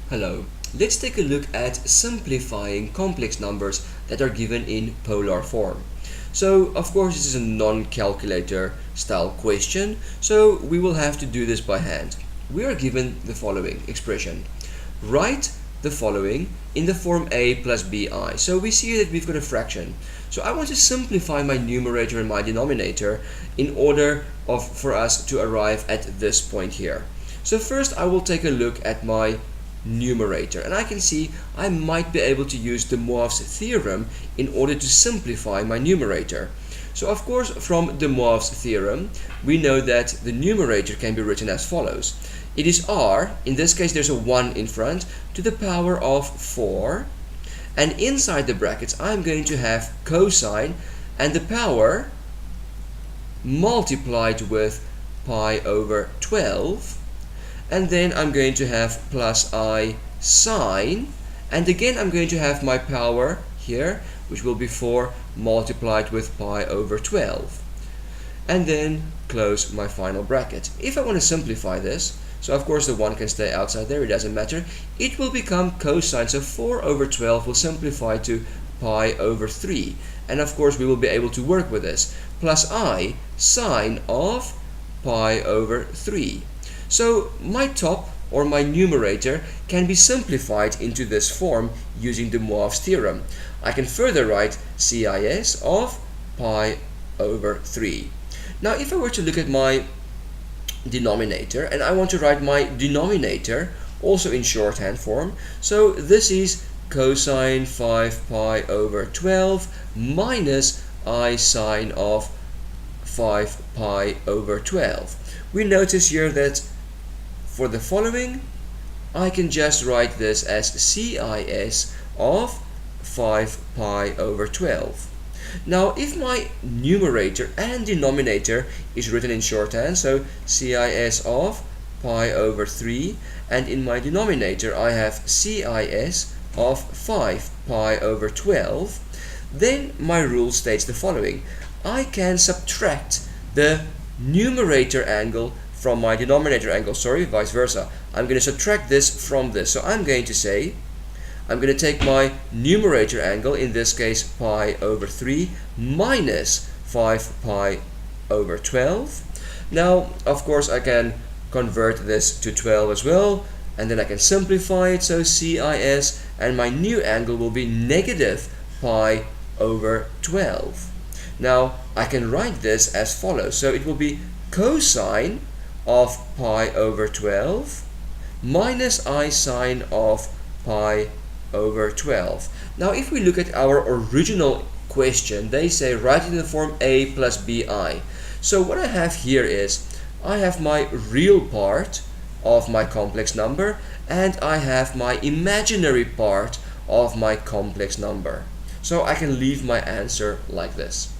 Hello. Let's take a look at simplifying complex numbers that are given in polar form. So, of course, this is a non-calculator style question, so we will have to do this by hand. We are given the following expression. Write the following in the form a plus bi. So we see that we've got a fraction. So I want to simplify my numerator and my denominator in order for us to arrive at this point here. So first I will take a look at my numerator, and I can see I might be able to use De Moivre's theorem in order to simplify my numerator. So of course, from De Moivre's theorem we know that the numerator can be written as follows. It is r, in this case there's a 1 in front, to the power of 4, and inside the brackets I'm going to have cosine and the power multiplied with pi over 12, and then I'm going to have plus I sine, and again I'm going to have my power here, which will be 4 multiplied with pi over 12, and then close my final bracket. If I want to simplify this, so of course the 1 can stay outside there, it doesn't matter, it will become cosine, so 4 over 12 will simplify to pi over 3, and of course we will be able to work with this, plus I sine of pi over 3. So my top, or my numerator, can be simplified into this form using De Moivre's theorem. I can further write CIS of pi over 3. Now if I were to look at my denominator, and I want to write my denominator also in shorthand form, so this is cosine 5 pi over 12 minus I sine of 5 pi over 12. We notice here that for the following, I can just write this as CIS of 5 pi over 12. Now, if my numerator and denominator is written in shorthand, so CIS of pi over 3, and in my denominator I have CIS of 5 pi over 12, then my rule states the following. I can subtract the numerator angle from my denominator angle, vice versa. I'm going to subtract this from this. So I'm going to say, I'm going to take my numerator angle, in this case pi over 3, minus 5 pi over 12. Now, of course, I can convert this to 12 as well, and then I can simplify it, so CIS, and my new angle will be negative pi over 12. Now, I can write this as follows. So it will be cosine of pi over 12 minus I sine of pi over 12. Now if we look at our original question, they say write it in the form a plus bi. So what I have here is I have my real part of my complex number and I have my imaginary part of my complex number. So I can leave my answer like this.